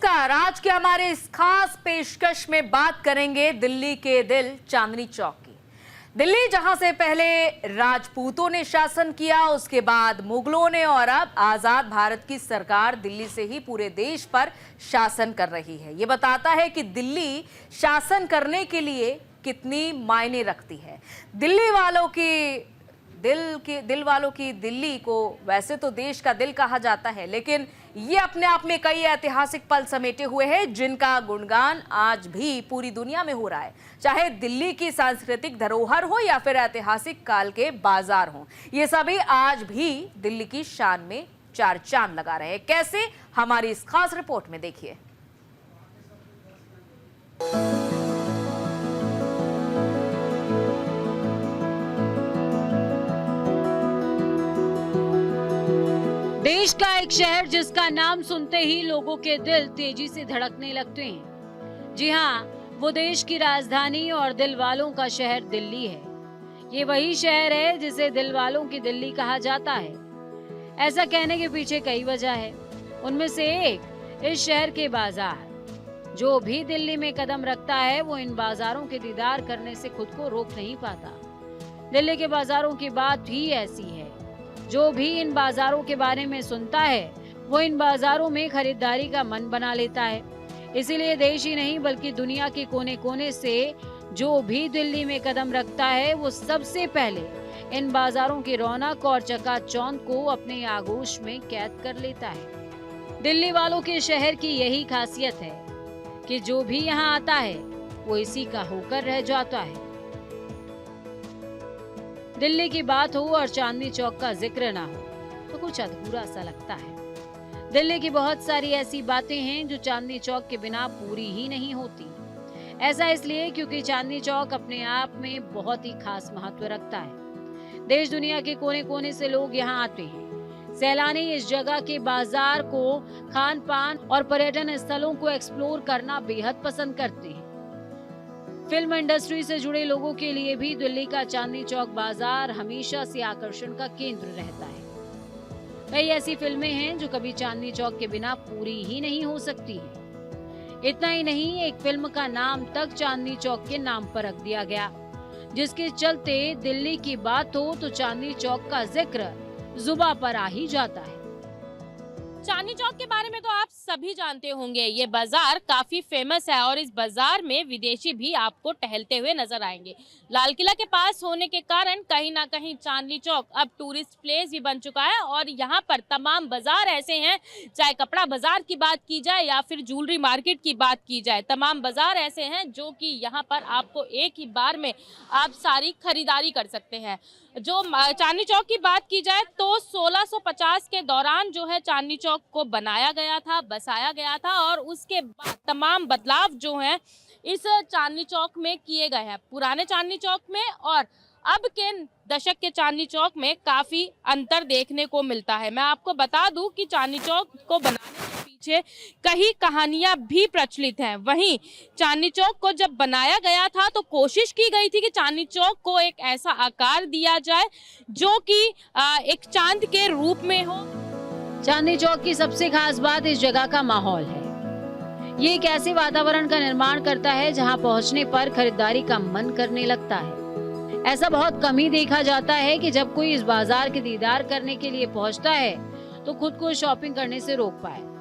नमस्कार। आज के हमारे इस खास पेशकश में बात करेंगे दिल्ली के दिल चांदनी चौक की। दिल्ली जहां से पहले राजपूतों ने शासन किया, उसके बाद मुगलों ने और अब आजाद भारत की सरकार दिल्ली से ही पूरे देश पर शासन कर रही है। ये बताता है कि दिल्ली शासन करने के लिए कितनी मायने रखती है। दिल वालों की दिल्ली को वैसे तो देश का दिल कहा जाता है, लेकिन ये अपने आप में कई ऐतिहासिक पल समेटे हुए हैं जिनका गुणगान आज भी पूरी दुनिया में हो रहा है। चाहे दिल्ली की सांस्कृतिक धरोहर हो या फिर ऐतिहासिक काल के बाजार हो, ये सभी आज भी दिल्ली की शान में चार चांद लगा रहे हैं। कैसे, हमारी इस खास रिपोर्ट में देखिए। देश का एक शहर जिसका नाम सुनते ही लोगों के दिल तेजी से धड़कने लगते हैं। जी हाँ, वो देश की राजधानी और दिल वालों का शहर दिल्ली है। ये वही शहर है जिसे दिल वालों की दिल्ली कहा जाता है। ऐसा कहने के पीछे कई वजह है। उनमें से एक इस शहर के बाजार। जो भी दिल्ली में कदम रखता है वो इन बाजारों के दीदार करने से खुद को रोक नहीं पाता। दिल्ली के बाजारों की बात ही ऐसी है। जो भी इन बाजारों के बारे में सुनता है वो इन बाजारों में खरीदारी का मन बना लेता है। इसीलिए देश ही नहीं बल्कि दुनिया के कोने कोने से जो भी दिल्ली में कदम रखता है वो सबसे पहले इन बाजारों की रौनक और चकाचौंध को अपने आगोश में कैद कर लेता है। दिल्ली वालों के शहर की यही खासियत है कि जो भी यहाँ आता है वो इसी का होकर रह जाता है। दिल्ली की बात हो और चांदनी चौक का जिक्र ना हो तो कुछ अधूरा सा लगता है। दिल्ली की बहुत सारी ऐसी बातें हैं जो चांदनी चौक के बिना पूरी ही नहीं होती। ऐसा इसलिए क्योंकि चांदनी चौक अपने आप में बहुत ही खास महत्व रखता है। देश दुनिया के कोने कोने से लोग यहाँ आते हैं। सैलानी इस जगह के बाजार को, खान पान और पर्यटन स्थलों को एक्सप्लोर करना बेहद पसंद करते हैं। फिल्म इंडस्ट्री से जुड़े लोगों के लिए भी दिल्ली का चांदनी चौक बाजार हमेशा से आकर्षण का केंद्र रहता है। कई ऐसी फिल्में हैं जो कभी चांदनी चौक के बिना पूरी ही नहीं हो सकती हैं। इतना ही नहीं, एक फिल्म का नाम तक चांदनी चौक के नाम पर रख दिया गया, जिसके चलते दिल्ली की बात हो तो चांदनी चौक का जिक्र जुबां पर आ ही जाता है। चांदनी चौक के बारे में तो आप सभी जानते होंगे। ये बाजार काफी फेमस है और इस बाजार में विदेशी भी आपको टहलते हुए नजर आएंगे। लाल किला के पास होने के कारण कहीं ना कहीं चांदनी चौक अब टूरिस्ट प्लेस भी बन चुका है और यहाँ पर तमाम बाजार ऐसे हैं, चाहे कपड़ा बाजार की बात की जाए या फिर ज्वेलरी मार्केट की बात की जाए, तमाम बाजार ऐसे हैं जो कि यहाँ पर आपको एक ही बार में आप सारी खरीदारी कर सकते हैं। जो चांदनी चौक की बात की जाए तो 1650 के दौरान जो है चांदनी चौक को बनाया गया था, बसाया गया था और उसके बाद तमाम बदलाव जो हैं इस चांदनी चौक में किए गए हैं। पुराने चांदनी चौक में और अब के दशक के चांदनी चौक में काफी अंतर देखने को मिलता है। मैं आपको बता दूं कि चांदनी चौक को बनाने के पीछे कई कहानियां भी प्रचलित हैं। वहीं चांदनी चौक को जब बनाया गया था तो कोशिश की गई थी कि चांदनी चौक को एक ऐसा आकार दिया जाए जो कि एक चांद के रूप में हो। चांदनी चौक की सबसे खास बात इस जगह का माहौल है। ये एक ऐसे वातावरण का निर्माण करता है जहां पहुंचने पर खरीदारी का मन करने लगता है। ऐसा बहुत कम ही देखा जाता है कि जब कोई इस बाजार के दीदार करने के लिए पहुंचता है तो खुद को शॉपिंग करने से रोक पाए।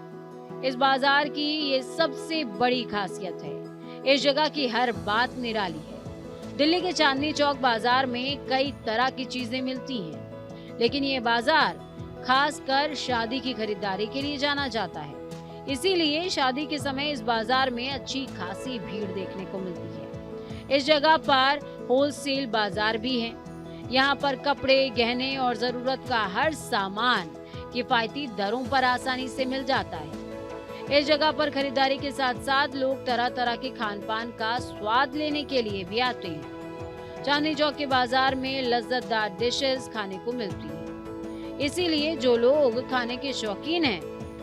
इस बाजार की ये सबसे बड़ी खासियत है। इस जगह की हर बात निराली है। दिल्ली के चांदनी चौक बाजार में कई तरह की चीजें मिलती हैं, लेकिन ये बाजार खासकर शादी की खरीदारी के लिए जाना जाता है। इसीलिए शादी के समय इस बाजार में अच्छी खासी भीड़ देखने को मिलती है। इस जगह पर होलसेल बाजार भी है। यहाँ पर कपड़े, गहने और जरूरत का हर सामान किफायती दरों पर आसानी से मिल जाता है। इस जगह पर खरीदारी के साथ साथ लोग तरह तरह के खान पान का स्वाद लेने के लिए भी आते हैं। चांदनी चौक के बाजार में लज्जतदार डिशेस खाने को मिलती है। इसीलिए जो लोग खाने के शौकीन हैं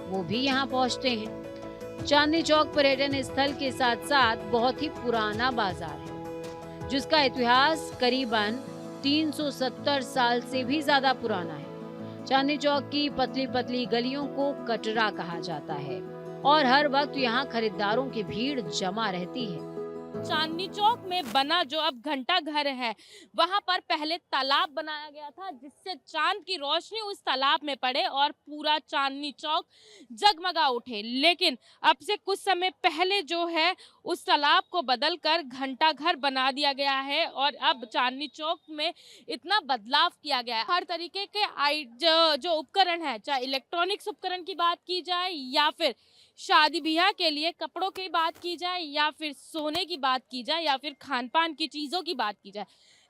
वो भी यहाँ पहुँचते हैं। चांदनी चौक पर्यटन स्थल के साथ साथ बहुत ही पुराना बाजार है, जिसका इतिहास करीबन 370 साल से भी ज्यादा पुराना है। चांदनी चौक की पतली पतली गलियों को कटरा कहा जाता है। और हर वक्त यहाँ खरीदारों की भीड़ जमा रहती है। चांदनी चौक में बना जो अब घंटा घर है, वहां पर पहले तालाब बनाया गया था जिससे चांद की रोशनी उस तालाब में पड़े और पूरा चांदनी चौक जगमगा उठे। लेकिन अब से कुछ समय पहले जो है उस तालाब को बदलकर घंटा घर बना दिया गया है और अब चांदनी चौक में इतना बदलाव किया गया है। हर तरीके के जो उपकरण है, चाहे इलेक्ट्रॉनिक्स उपकरण की बात की जाए या फिर शादी ब्याह के लिए कपड़ों की बात की जाए या फिर सोने की बात की जाए या फिर खान पान की चीज़ों की बात की जाए,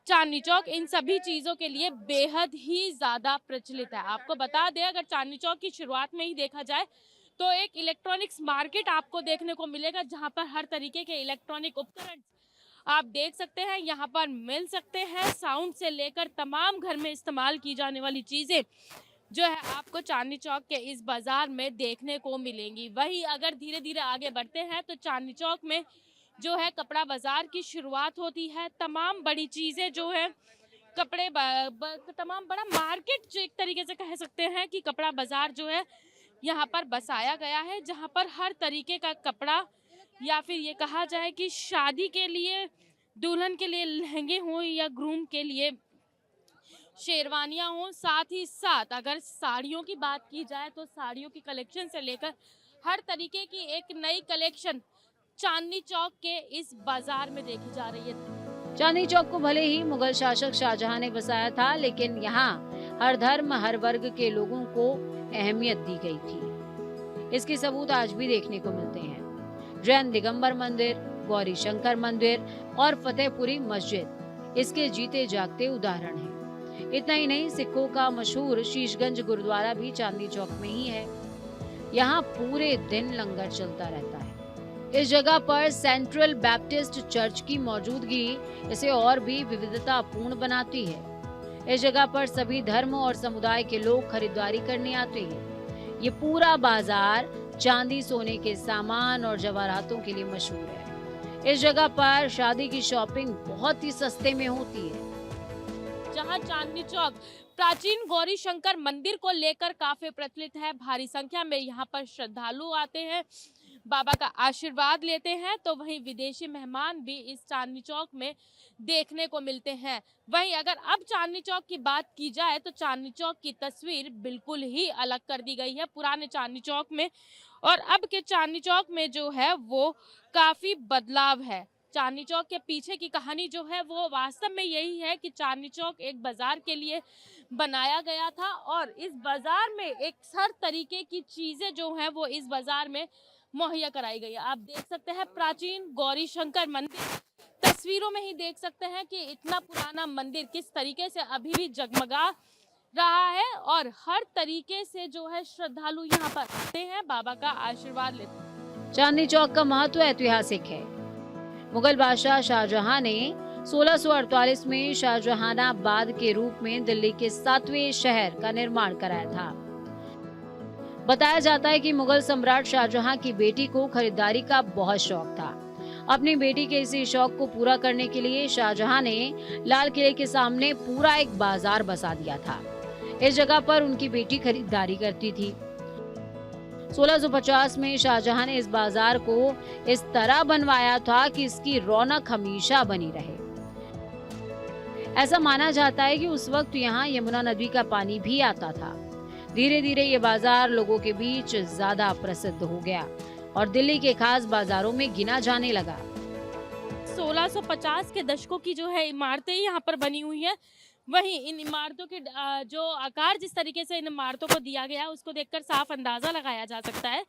चांदनी चौक इन सभी चीज़ों के लिए बेहद ही ज़्यादा प्रचलित है। आपको बता दें, अगर चांदनी चौक की शुरुआत में ही देखा जाए तो एक इलेक्ट्रॉनिक्स मार्केट आपको देखने को मिलेगा जहां पर हर तरीके के इलेक्ट्रॉनिक उपकरण आप देख सकते हैं, यहाँ पर मिल सकते हैं। साउंड से लेकर तमाम घर में इस्तेमाल की जाने वाली चीज़ें जो है आपको चांदनी चौक के इस बाजार में देखने को मिलेंगी। वहीं अगर धीरे धीरे आगे बढ़ते हैं तो चांदनी चौक में जो है कपड़ा बाजार की शुरुआत होती है। तमाम बड़ी चीज़ें जो है कपड़े तमाम बड़ा मार्केट जो एक तरीके से कह सकते हैं कि कपड़ा बाजार जो है यहाँ पर बसाया गया है, जहाँ पर हर तरीके का कपड़ा या फिर ये कहा जाए कि शादी के लिए, दुल्हन के लिए लहंगे हों या ग्रूम के लिए शेरवानियाँ हों, साथ ही साथ अगर साड़ियों की बात की जाए तो साड़ियों की कलेक्शन से लेकर हर तरीके की एक नई कलेक्शन चांदनी चौक के इस बाजार में देखी जा रही है। चांदनी चौक को भले ही मुगल शासक शाहजहां ने बसाया था, लेकिन यहाँ हर धर्म हर वर्ग के लोगों को अहमियत दी गई थी। इसके सबूत आज भी देखने को मिलते हैं। जैन दिगंबर मंदिर, गौरी शंकर मंदिर और फतेहपुरी मस्जिद इसके जीते जागते उदाहरण हैं। इतना ही नहीं, सिखों का मशहूर शीशगंज गुरुद्वारा भी चांदनी चौक में ही है। यहाँ पूरे दिन लंगर चलता रहता है। इस जगह पर सेंट्रल बैप्टिस्ट चर्च की मौजूदगी इसे और भी विविधतापूर्ण बनाती है। इस जगह पर सभी धर्म और समुदाय के लोग खरीदारी करने आते हैं। ये पूरा बाजार चांदी, सोने के सामान और जवाहरातों के लिए मशहूर है। इस जगह पर शादी की शॉपिंग बहुत ही सस्ते में होती है। जहां चांदनी चौक प्राचीन गौरी शंकर मंदिर को लेकर काफी प्रचलित है, भारी संख्या में यहाँ पर श्रद्धालु आते हैं, बाबा का आशीर्वाद लेते हैं, तो वहीं विदेशी मेहमान भी इस चांदनी चौक में देखने को मिलते हैं। वहीं अगर अब चांदनी चौक की बात की जाए तो चांदनी चौक की तस्वीर बिल्कुल ही अलग कर दी गई है पुराने चांदनी चौक में, और अब के चांदनी चौक में जो है वो काफी बदलाव है। चांदनी चौक के पीछे की कहानी जो है वो वास्तव में यही है कि चांदनी चौक एक बाजार के लिए बनाया गया था और इस बाजार में एक हर तरीके की चीजें जो हैं वो इस बाजार में मुहैया कराई गई है। आप देख सकते हैं प्राचीन गौरी शंकर मंदिर, तस्वीरों में ही देख सकते हैं कि इतना पुराना मंदिर किस तरीके से अभी भी जगमगा रहा है और हर तरीके से जो है श्रद्धालु यहाँ पर आते हैं, बाबा का आशीर्वाद लेते हैं। चांदनी चौक का महत्व ऐतिहासिक है। मुगल बादशाह शाहजहां ने 1648 में शाहजहानाबाद के रूप में दिल्ली के 7वें शहर का निर्माण कराया था। बताया जाता है कि मुगल सम्राट शाहजहां की बेटी को खरीदारी का बहुत शौक था। अपनी बेटी के इसी शौक को पूरा करने के लिए शाहजहां ने लाल किले के सामने पूरा एक बाजार बसा दिया था। इस जगह पर उनकी बेटी खरीदारी करती थी। 1650 में शाहजहां ने इस बाजार को इस तरह बनवाया था कि इसकी रौनक हमेशा बनी रहे। ऐसा माना जाता है कि उस वक्त यहाँ यमुना नदी का पानी भी आता था। धीरे धीरे ये बाजार लोगों के बीच ज्यादा प्रसिद्ध हो गया और दिल्ली के खास बाजारों में गिना जाने लगा। 1650 के दशकों की जो है इमारतें यहाँ पर बनी हुई है, वहीं इन इमारतों के जो आकार जिस तरीके से इन इमारतों को दिया गया है उसको देखकर साफ अंदाज़ा लगाया जा सकता है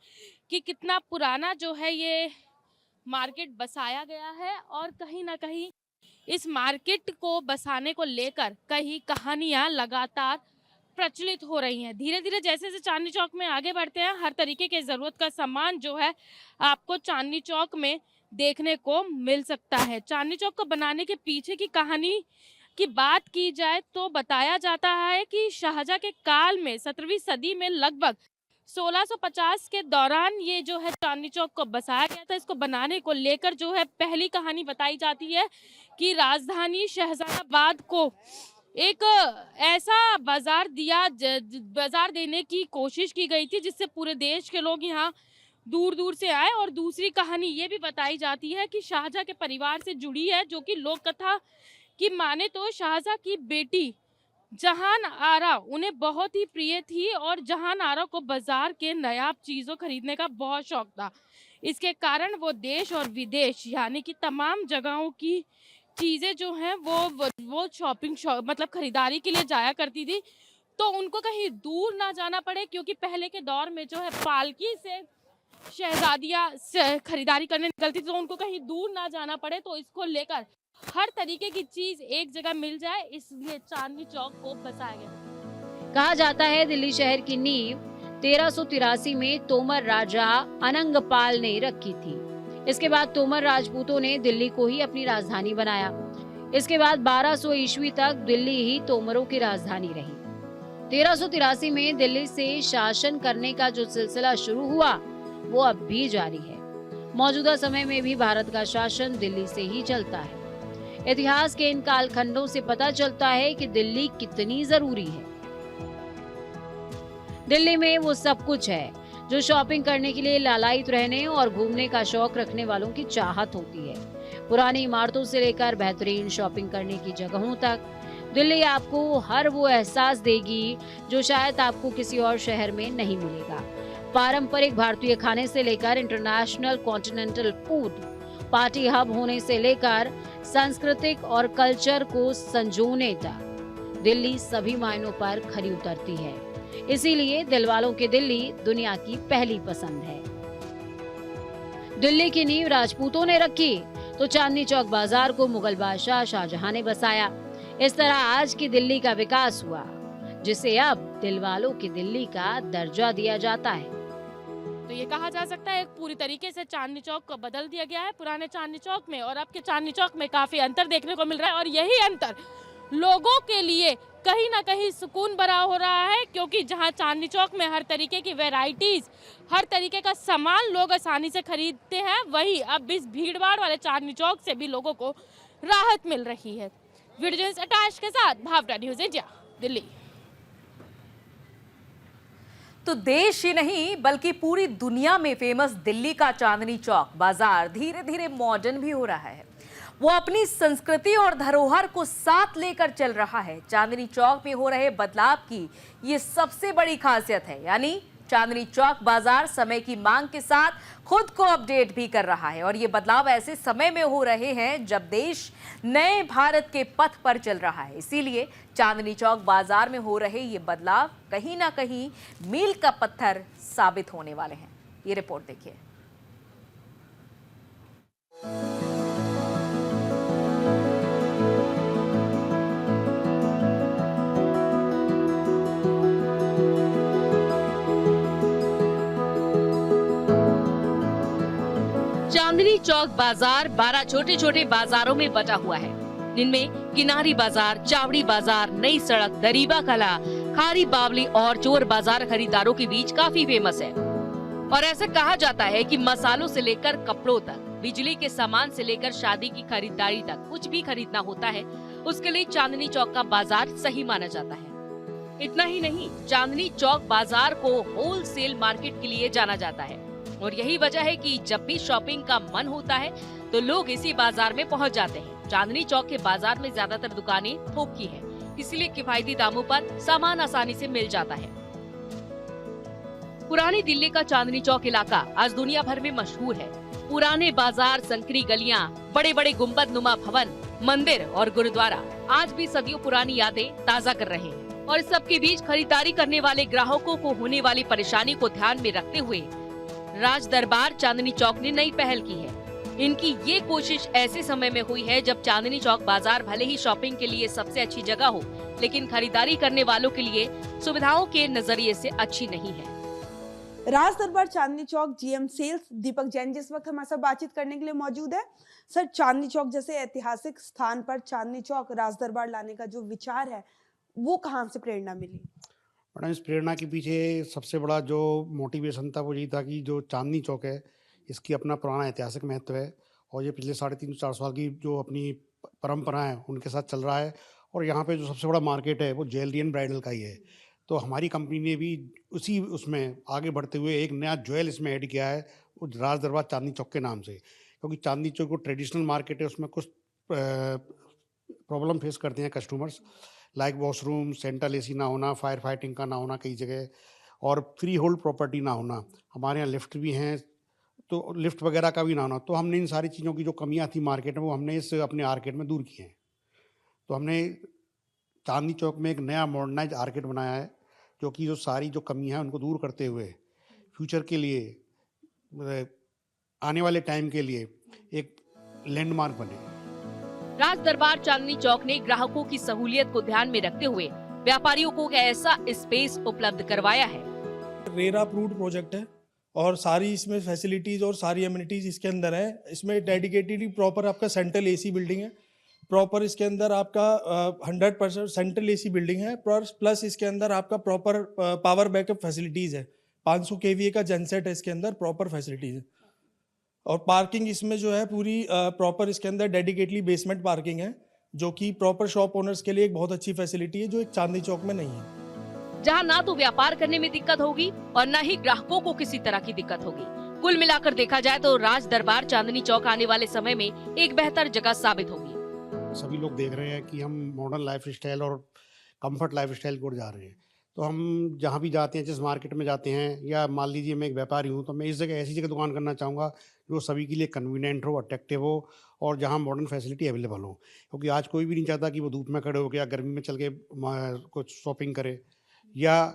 कि कितना पुराना जो है ये मार्केट बसाया गया है। और कहीं ना कहीं इस मार्केट को बसाने को लेकर कई कहानियाँ लगातार प्रचलित हो रही हैं। धीरे धीरे जैसे जैसे चांदनी चौक में आगे बढ़ते हैं, हर तरीके के ज़रूरत का सामान जो है आपको चांदनी चौक में देखने को मिल सकता है। चांदनी चौक को बनाने के पीछे की कहानी की बात की जाए तो बताया जाता है कि शाहजहां के काल में 17वीं सदी में लगभग 1650 के दौरान ये जो है चांदनी चौक को बसाया गया था। इसको बनाने को लेकर जो है पहली कहानी बताई जाती है कि राजधानी शाहजहानाबाद को एक ऐसा बाजार देने की कोशिश की गई थी जिससे पूरे देश के लोग यहाँ दूर दूर से आए। और दूसरी कहानी ये भी बताई जाती है कि शाहजहाँ के परिवार से जुड़ी है, जो कि लोक कथा की माने तो शाहजहाँ की बेटी जहान आरा उन्हें बहुत ही प्रिय थी और जहान आरा को बाजार के नायाब चीज़ों खरीदने का बहुत शौक था। इसके कारण वो देश और विदेश यानी कि तमाम जगहों की चीज़ें जो हैं वो शॉपिंग मतलब खरीदारी के लिए जाया करती थी। तो उनको कहीं दूर ना जाना पड़े, क्योंकि पहले के दौर में जो है पालकी से शहजादियाँ खरीदारी करने निकलती थी, तो उनको कहीं दूर ना जाना पड़े। तो इसको लेकर हर तरीके की चीज़ एक जगह मिल जाए, इसलिए चांदनी चौक को बसाया गया। कहा जाता है दिल्ली शहर की नींव 1383 में तोमर राजा अनंगपाल ने रखी थी। इसके बाद तोमर राजपूतों ने दिल्ली को ही अपनी राजधानी बनाया। इसके बाद 1200 ईस्वी तक दिल्ली ही तोमरों की राजधानी रही। 1383 में दिल्ली से शासन करने का जो सिलसिला शुरू हुआ वो अब भी जारी है। मौजूदा समय में भी भारत का शासन दिल्ली से ही चलता है। इतिहास के इन कालखंडों से पता चलता है कि दिल्ली कितनी जरूरी है। दिल्ली में वो सब कुछ है जो शॉपिंग करने के लिए लालायित रहने और घूमने का शौक रखने वालों की चाहत होती है। पुरानी इमारतों से लेकर बेहतरीन शॉपिंग करने की जगहों तक दिल्ली आपको हर वो एहसास देगी जो शायद आपको किसी और शहर में नहीं मिलेगा। पारंपरिक भारतीय खाने से लेकर international continental food, party hub होने से लेकर सांस्कृतिक और कल्चर को संजोने तक दिल्ली सभी मायनों पर खरी उतरती है। इसीलिए दिलवालों की दिल्ली दुनिया की पहली पसंद है। दिल्ली की नींव राजपूतों ने रखी तो चांदनी चौक बाजार को मुगल बादशाह शाहजहां ने बसाया। इस तरह आज की दिल्ली का विकास हुआ, जिसे अब दिलवालों की दिल्ली का दर्जा दिया जाता है। तो ये कहा जा सकता है पूरी तरीके से चांदनी चौक को बदल दिया गया है। पुराने चांदनी चौक में और अब के चांदनी चौक में काफी अंतर देखने को मिल रहा है, और यही अंतर लोगों के लिए कहीं ना कहीं सुकून भरा हो रहा है, क्योंकि जहां चांदनी चौक में हर तरीके की वैरायटीज, हर तरीके का सामान लोग आसानी से खरीदते हैं, वही अब इस भीड़भाड़ वाले चांदनी चौक से भी लोगों को राहत मिल रही है। वीडियो जर्नलिस्ट आकाश के साथ भावना न्यूज़ इंडिया, दिल्ली। तो देश ही नहीं बल्कि पूरी दुनिया में फेमस दिल्ली का चांदनी चौक बाजार धीरे धीरे मॉडर्न भी हो रहा है। वो अपनी संस्कृति और धरोहर को साथ लेकर चल रहा है। चांदनी चौक में हो रहे बदलाव की ये सबसे बड़ी खासियत है, यानी चांदनी चौक बाजार समय की मांग के साथ खुद को अपडेट भी कर रहा है। और ये बदलाव ऐसे समय में हो रहे हैं जब देश नए भारत के पथ पर चल रहा है। इसीलिए चांदनी चौक बाजार में हो रहे ये बदलाव कहीं ना कहीं मील का पत्थर साबित होने वाले हैं। ये रिपोर्ट देखिए। चांदनी चौक बाजार 12 छोटे छोटे बाजारों में बटा हुआ है, जिनमें किनारी बाजार, चावड़ी बाजार, नई सड़क, दरीबा कला, खारी बावली और चोर बाजार खरीदारों के बीच काफी फेमस है। और ऐसा कहा जाता है कि मसालों से लेकर कपड़ों तक, बिजली के सामान से लेकर शादी की खरीदारी तक कुछ भी खरीदना होता है, उसके लिए चांदनी चौक का बाजार सही माना जाता है। इतना ही नहीं, चांदनी चौक बाजार को होलसेल मार्केट के लिए जाना जाता है, और यही वजह है कि जब भी शॉपिंग का मन होता है तो लोग इसी बाजार में पहुंच जाते हैं। चांदनी चौक के बाजार में ज्यादातर दुकानें थोक की है, इसलिए किफायती दामों पर सामान आसानी से मिल जाता है। पुरानी दिल्ली का चांदनी चौक इलाका आज दुनिया भर में मशहूर है। पुराने बाजार, संकरी गलियां, बड़े बड़े गुम्बद नुमा भवन, मंदिर और गुरुद्वारा आज भी सदियों पुरानी यादें ताज़ा कर रहे हैं। और इस सब के बीच खरीदारी करने वाले ग्राहकों को होने वाली परेशानी को ध्यान में रखते हुए राज दरबार चांदनी चौक ने नई पहल की है। इनकी ये कोशिश ऐसे समय में हुई है जब चांदनी चौक बाजार भले ही शॉपिंग के लिए सबसे अच्छी जगह हो, लेकिन खरीदारी करने वालों के लिए सुविधाओं के नजरिए से अच्छी नहीं है। राज दरबार चांदनी चौक जीएम सेल्स दीपक जैन जिस वक्त हमारे साथ बातचीत करने के लिए मौजूद है। सर, चांदनी चौक जैसे ऐतिहासिक स्थान पर चांदनी चौक राज दरबार लाने का जो विचार है वो कहाँ से प्रेरणा मिली? मैडम, इस प्रेरणा के पीछे सबसे बड़ा जो मोटिवेशन था वो यही था कि जो चांदनी चौक है इसकी अपना पुराना ऐतिहासिक महत्व है, और ये पिछले 350-4 साल की जो अपनी परंपरा है उनके साथ चल रहा है। और यहाँ पे जो सबसे बड़ा मार्केट है वो ज्वेलरी एंड ब्राइडल का ही है। तो हमारी कंपनी ने भी उसी उसमें आगे बढ़ते हुए एक नया ज्वेल इसमें ऐड किया है, वो राज दरबार चांदनी चौक के नाम से। क्योंकि चांदनी चौक को ट्रेडिशनल मार्केट है, उसमें कुछ प्रॉब्लम फेस करते हैं customers, like washroom, central AC ना होना, फायर फाइटिंग का ना होना कई जगह, और फ्री होल्ड प्रॉपर्टी ना होना। हमारे यहाँ लिफ्ट भी हैं, तो लिफ्ट वगैरह का भी ना होना। तो हमने इन सारी चीज़ों की जो कमियां थी मार्केट में, वो हमने इस अपने आर्केड में दूर की हैं। तो हमने चांदनी चौक में एक नया मॉडर्नाइज आर्केड बनाया है, जो कि जो सारी जो कमियां हैं उनको दूर करते हुए फ्यूचर के लिए, आने वाले टाइम के लिए एक लैंडमार्क बने। राज दरबार चांदनी चौक ने ग्राहकों की सहूलियत को ध्यान में रखते हुए व्यापारियों को ऐसा स्पेस उपलब्ध करवाया है। रेरा अप्रूव्ड प्रोजेक्ट है और सारी इसमें फैसिलिटीज और सारी एमिनिटीज इसके अंदर है। इसमें डेडिकेटेडली प्रॉपर आपका सेंट्रल एसी बिल्डिंग है, प्रॉपर इसके अंदर आपका 100% सेंट्रल एसी बिल्डिंग है, प्लस इसके अंदर आपका प्रॉपर पावर बैकअप फैसिलिटीज है। 500 kVA का जनसेट है इसके अंदर, प्रॉपर फैसिलिटीज है। और पार्किंग इसमें जो है पूरी प्रॉपर इसके अंदर डेडिकेटली बेसमेंट पार्किंग है, जो कि प्रॉपर शॉप ओनर्स के लिए एक बहुत अच्छी फैसिलिटी है, जो एक चांदनी चौक में नहीं है। जहां ना तो व्यापार करने में दिक्कत होगी और न ही ग्राहकों को किसी तरह की दिक्कत होगी। कुल मिलाकर देखा जाए तो राज दरबार चांदनी चौक आने वाले समय में एक बेहतर जगह साबित होगी। सभी लोग देख रहे हैं कि हम मॉडर्न लाइफ स्टाइल और कंफर्ट लाइफ स्टाइल की ओर जा रहे हैं। तो हम जहाँ भी जाते हैं, जिस मार्केट में जाते हैं, या मान लीजिए मैं एक व्यापारी हूँ, तो मैं इस जगह ऐसी जगह दुकान करना चाहूँगा जो सभी के लिए कन्वीनियंट हो, अट्रैक्टिव हो, और जहाँ मॉडर्न फैसिलिटी अवेलेबल हो। क्योंकि आज कोई भी नहीं चाहता कि वो धूप में खड़े होकर या गर्मी में चल के कुछ शॉपिंग करे, या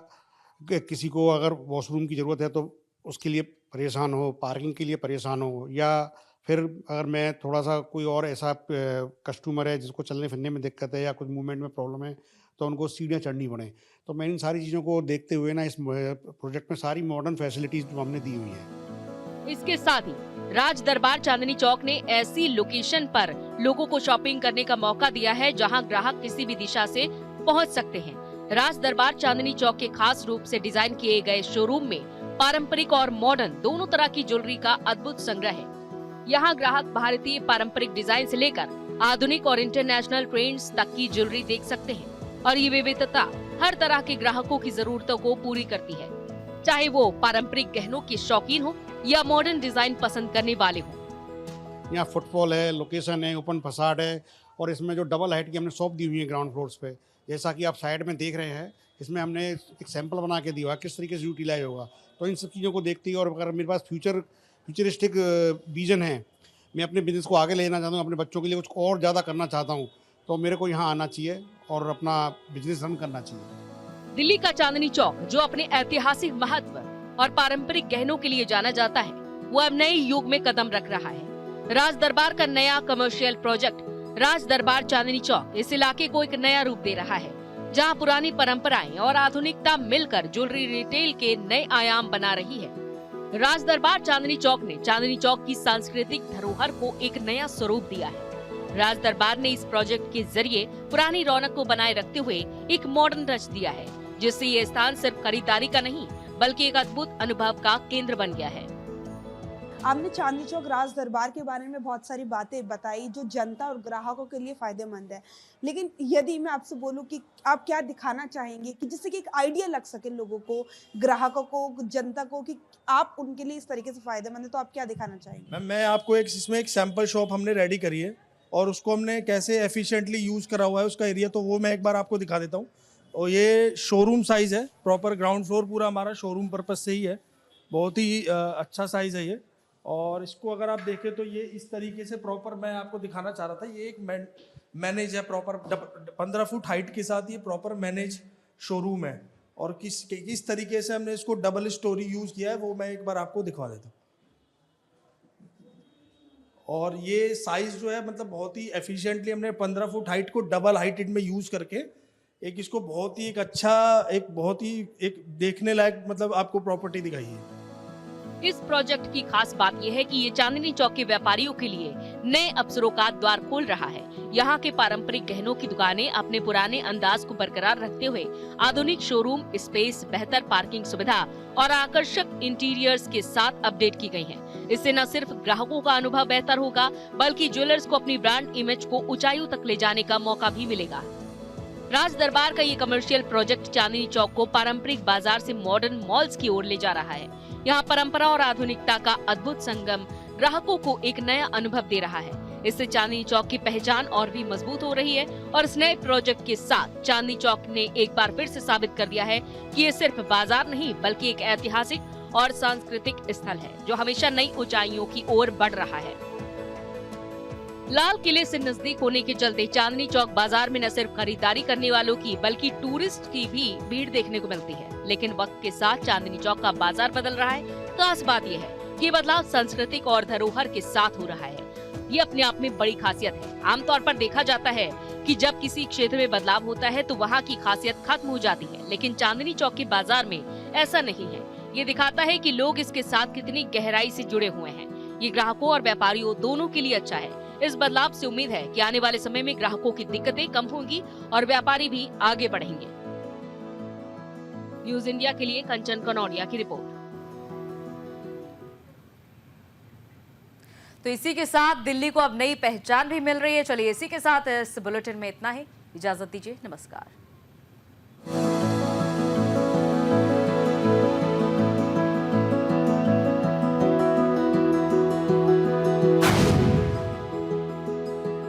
किसी को अगर वॉशरूम की ज़रूरत है तो उसके लिए परेशान हो, पार्किंग के लिए परेशान हो, या फिर अगर मैं थोड़ा सा कोई और ऐसा कस्टमर है जिसको चलने फिरने में दिक्कत है या कुछ मूवमेंट में प्रॉब्लम है, तो उनको सीढ़ियाँ चढ़नी पड़े। तो मैं इन सारी चीज़ों को देखते हुए ना, इस प्रोजेक्ट में सारी मॉडर्न फैसिलिटीज़ जो हमने दी हुई है। इसके साथ ही राज दरबार चांदनी चौक ने ऐसी लोकेशन पर लोगों को शॉपिंग करने का मौका दिया है जहां ग्राहक किसी भी दिशा से पहुंच सकते हैं। राज दरबार चांदनी चौक के खास रूप से डिजाइन किए गए शोरूम में पारंपरिक और मॉडर्न दोनों तरह की ज्वेलरी का अद्भुत संग्रह है। यहाँ ग्राहक भारतीय पारंपरिक डिजाइन से लेकर आधुनिक और इंटरनेशनल ट्रेंड्स तक की ज्वेलरी देख सकते हैं, और ये विविधता हर तरह के ग्राहकों की जरूरतों को पूरी करती है, चाहे वो पारंपरिक गहनों के शौकीन हो या मॉडर्न डिजाइन पसंद करने वाले हो। यहाँ फुटफॉल है, लोकेशन है, ओपन फसाड है, और इसमें जो डबल हाइट की हमने शॉप दी हुई है ग्राउंड फ्लोर्स पे, जैसा कि आप साइड में देख रहे हैं, इसमें हमने एक सैंपल बना के दिया हुआ किस तरीके से यूटिलाइज होगा। तो इन सब चीज़ों को देखते ही, और अगर मेरे पास फ्यूचरिस्टिक विजन है, मैं अपने बिजनेस को आगे लेना चाहता हूँ, अपने बच्चों के लिए कुछ और ज़्यादा करना चाहता हूँ, तो मेरे को यहाँ आना चाहिए और अपना बिजनेस रन करना चाहिए। दिल्ली का चांदनी चौक, जो अपने ऐतिहासिक महत्व और पारंपरिक गहनों के लिए जाना जाता है, वो अब नए युग में कदम रख रहा है। राज दरबार का नया कमर्शियल प्रोजेक्ट राज दरबार चांदनी चौक इस इलाके को एक नया रूप दे रहा है, जहां पुरानी परंपराएं और आधुनिकता मिलकर ज्वेलरी रिटेल के नए आयाम बना रही है। राज दरबार चांदनी चौक ने चांदनी चौक की सांस्कृतिक धरोहर को एक नया स्वरूप दिया है। राज दरबार ने इस प्रोजेक्ट के जरिए पुरानी रौनक को बनाए रखते हुए एक मॉडर्न टच दिया है, जिससे ये स्थान सिर्फ खरीदारी का नहीं बल्कि एक अद्भुत अनुभव का केंद्र बन गया है। आपने चांदनी चौक राज दरबार के बारे में बहुत सारी बातें बताई जो जनता और ग्राहकों के लिए फायदेमंद है, लेकिन यदि मैं आपसे बोलूं कि आप क्या दिखाना चाहेंगे कि जिससे कि एक आइडिया लग सके लोगों को, ग्राहकों को, जनता को, कि आप उनके लिए इस तरीके से फायदेमंद है, तो आप क्या दिखाना चाहेंगे? मैम, मैं आपको इसमें एक सैंपल शॉप हमने रेडी करी है और उसको हमने कैसे एफिशिएंटली यूज़ करा हुआ है उसका एरिया, तो वो मैं एक बार आपको दिखा देता हूँ। और ये शोरूम साइज़ है, प्रॉपर ग्राउंड फ्लोर पूरा हमारा शोरूम पर्पज़ से ही है, बहुत ही अच्छा साइज़ है ये। और इसको अगर आप देखें तो ये इस तरीके से प्रॉपर मैं आपको दिखाना चाह रहा था, ये एक मैनेज है, प्रॉपर 15 फुट हाइट के साथ ये प्रॉपर मैनेज शोरूम है। और किस तरीके से हमने इसको डबल स्टोरी यूज़ किया है वो मैं एक बार आपको दिखा देता हूँ। और ये साइज़ जो है मतलब बहुत ही एफिशिएंटली हमने 15 फुट हाइट को डबल हाइटेड में यूज़ करके एक इसको बहुत ही एक अच्छा, एक बहुत ही एक देखने लायक मतलब आपको प्रॉपर्टी दिखाई है। इस प्रोजेक्ट की खास बात यह है कि ये चांदनी चौक के व्यापारियों के लिए नए अवसरों का द्वार खोल रहा है। यहाँ के पारंपरिक गहनों की दुकानें अपने पुराने अंदाज को बरकरार रखते हुए आधुनिक शोरूम स्पेस, बेहतर पार्किंग सुविधा और आकर्षक इंटीरियर्स के साथ अपडेट की गई हैं। इससे न सिर्फ ग्राहकों का अनुभव बेहतर होगा बल्कि ज्वेलर्स को अपनी ब्रांड इमेज को ऊंचाइयों तक ले जाने का मौका भी मिलेगा। राज दरबार का ये कमर्शियल प्रोजेक्ट चांदनी चौक को पारंपरिक बाजार से मॉडर्न मॉल्स की ओर ले जा रहा है। यहाँ परंपरा और आधुनिकता का अद्भुत संगम ग्राहकों को एक नया अनुभव दे रहा है। इससे चांदनी चौक की पहचान और भी मजबूत हो रही है और इस नए प्रोजेक्ट के साथ चांदनी चौक ने एक बार फिर से साबित कर दिया है कि ये सिर्फ बाजार नहीं बल्कि एक ऐतिहासिक और सांस्कृतिक स्थल है जो हमेशा नई ऊंचाइयों की ओर बढ़ रहा है। लाल किले से नजदीक होने के चलते चांदनी चौक बाजार में न सिर्फ खरीदारी करने वालों की बल्कि टूरिस्ट की भी भीड़ देखने को मिलती है। लेकिन वक्त के साथ चांदनी चौक का बाजार बदल रहा है। खास बात यह है कि बदलाव सांस्कृतिक और धरोहर के साथ हो रहा है। ये अपने आप में बड़ी खासियत है। आमतौर पर देखा जाता है कि जब किसी क्षेत्र में बदलाव होता है तो वहाँ की खासियत खत्म हो जाती है, लेकिन चांदनी चौक के बाजार में ऐसा नहीं है। ये दिखाता है कि लोग इसके साथ कितनी गहराई से जुड़े हुए हैं। ये ग्राहकों और व्यापारियों दोनों के लिए अच्छा है। इस बदलाव से उम्मीद है कि आने वाले समय में ग्राहकों की दिक्कतें कम होंगी और व्यापारी भी आगे बढ़ेंगे। न्यूज इंडिया के लिए कंचन कनौड़िया की रिपोर्ट। तो इसी के साथ दिल्ली को अब नई पहचान भी मिल रही है। चलिए इसी के साथ इस बुलेटिन में इतना ही। इजाजत दीजिए, नमस्कार।